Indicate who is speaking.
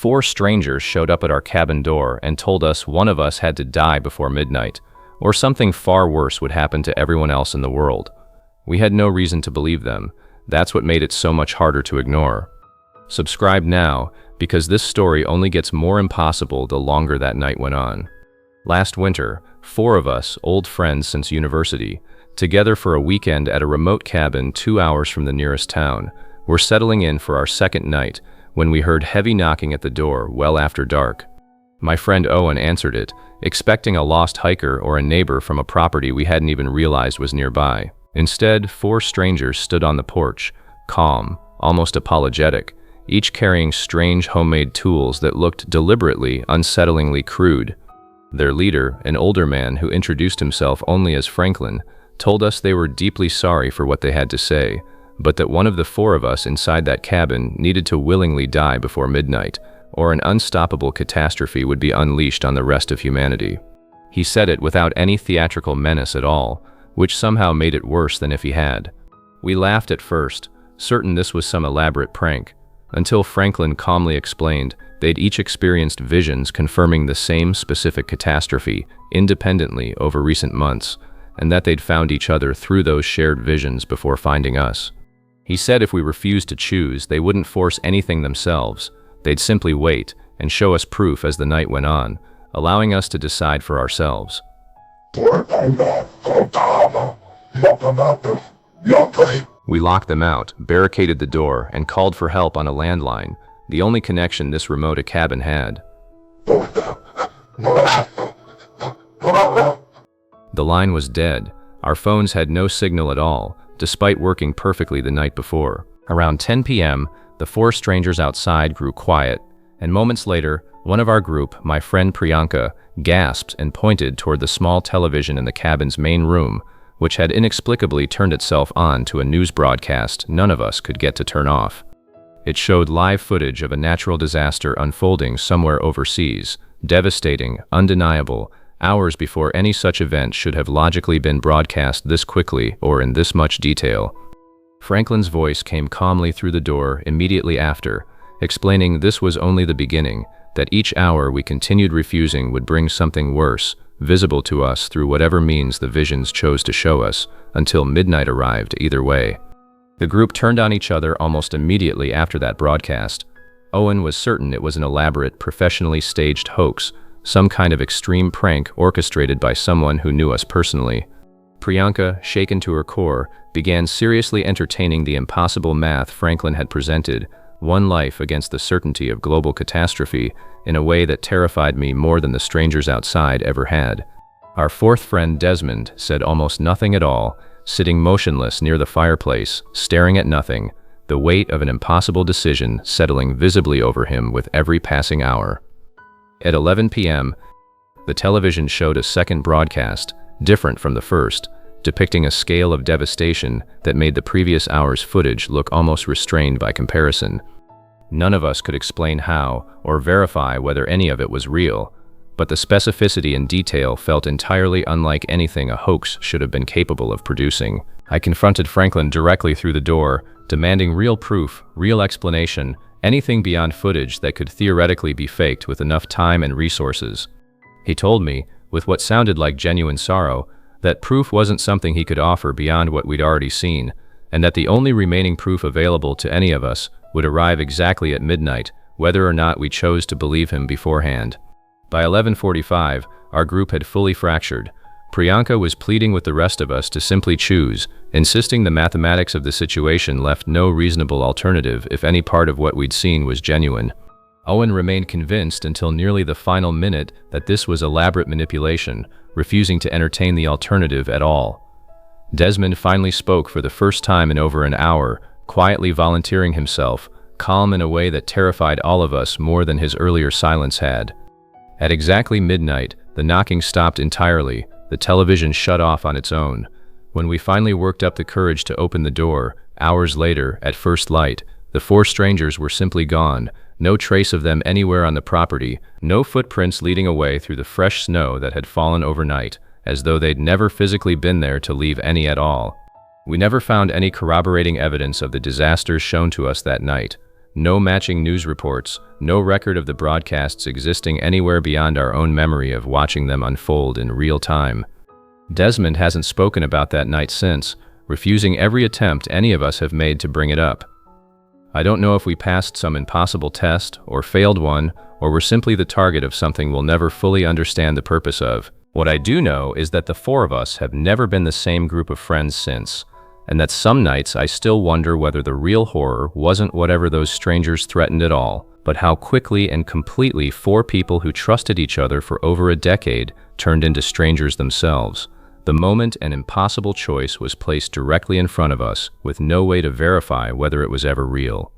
Speaker 1: 4 strangers showed up at our cabin door and told us one of us had to die before midnight, or something far worse would happen to everyone else in the world. We had no reason to believe them. That's what made it so much harder to ignore. Subscribe now, because this story only gets more impossible the longer that night went on. Last winter, 4 of us, old friends since university, together for a weekend at a remote cabin 2 hours from the nearest town, were settling in for our second night when we heard heavy knocking at the door well after dark. My friend Owen answered it, expecting a lost hiker or a neighbor from a property we hadn't even realized was nearby. Instead, 4 strangers stood on the porch, calm, almost apologetic, each carrying strange homemade tools that looked deliberately, unsettlingly crude. Their leader, an older man who introduced himself only as Franklin, told us they were deeply sorry for what they had to say, but that one of the 4 of us inside that cabin needed to willingly die before midnight, or an unstoppable catastrophe would be unleashed on the rest of humanity. He said it without any theatrical menace at all, which somehow made it worse than if he had. We laughed at first, certain this was some elaborate prank, until Franklin calmly explained they'd each experienced visions confirming the same specific catastrophe independently over recent months, and that they'd found each other through those shared visions before finding us. He said if we refused to choose, they wouldn't force anything themselves. They'd simply wait and show us proof as the night went on, allowing us to decide for ourselves. We locked them out, barricaded the door, and called for help on a landline, the only connection this remote a cabin had. The line was dead. Our phones had no signal at all, despite working perfectly the night before. Around 10 p.m., the 4 strangers outside grew quiet, and moments later, one of our group, my friend Priyanka, gasped and pointed toward the small television in the cabin's main room, which had inexplicably turned itself on to a news broadcast none of us could get to turn off. It showed live footage of a natural disaster unfolding somewhere overseas, devastating, undeniable, hours before any such event should have logically been broadcast this quickly or in this much detail. Franklin's voice came calmly through the door immediately after, explaining this was only the beginning, that each hour we continued refusing would bring something worse, visible to us through whatever means the visions chose to show us, until midnight arrived either way. The group turned on each other almost immediately after that broadcast. Owen was certain it was an elaborate, professionally staged hoax, some kind of extreme prank orchestrated by someone who knew us personally. Priyanka, shaken to her core, began seriously entertaining the impossible math Franklin had presented, one life against the certainty of global catastrophe, in a way that terrified me more than the strangers outside ever had. Our 4th friend Desmond said almost nothing at all, sitting motionless near the fireplace, staring at nothing, the weight of an impossible decision settling visibly over him with every passing hour. At 11 p.m., the television showed a second broadcast, different from the first, depicting a scale of devastation that made the previous hour's footage look almost restrained by comparison. None of us could explain how or verify whether any of it was real, but the specificity and detail felt entirely unlike anything a hoax should have been capable of producing. I confronted Franklin directly through the door, demanding real proof, real explanation, anything beyond footage that could theoretically be faked with enough time and resources. He told me, with what sounded like genuine sorrow, that proof wasn't something he could offer beyond what we'd already seen, and that the only remaining proof available to any of us would arrive exactly at midnight, whether or not we chose to believe him beforehand. By 11:45, our group had fully fractured. Priyanka was pleading with the rest of us to simply choose, insisting the mathematics of the situation left no reasonable alternative if any part of what we'd seen was genuine. Owen remained convinced until nearly the final minute that this was elaborate manipulation, refusing to entertain the alternative at all. Desmond finally spoke for the first time in over an hour, quietly volunteering himself, calm in a way that terrified all of us more than his earlier silence had. At exactly midnight, the knocking stopped entirely, the television shut off on its own. When we finally worked up the courage to open the door, hours later, at first light, the 4 strangers were simply gone, no trace of them anywhere on the property, no footprints leading away through the fresh snow that had fallen overnight, as though they'd never physically been there to leave any at all. We never found any corroborating evidence of the disasters shown to us that night. No matching news reports, no record of the broadcasts existing anywhere beyond our own memory of watching them unfold in real time. Desmond hasn't spoken about that night since, refusing every attempt any of us have made to bring it up. I don't know if we passed some impossible test, or failed one, or were simply the target of something we'll never fully understand the purpose of. What I do know is that the four of us have never been the same group of friends since, and that some nights I still wonder whether the real horror wasn't whatever those strangers threatened at all, but how quickly and completely four people who trusted each other for over a decade turned into strangers themselves. The moment an impossible choice was placed directly in front of us, with no way to verify whether it was ever real.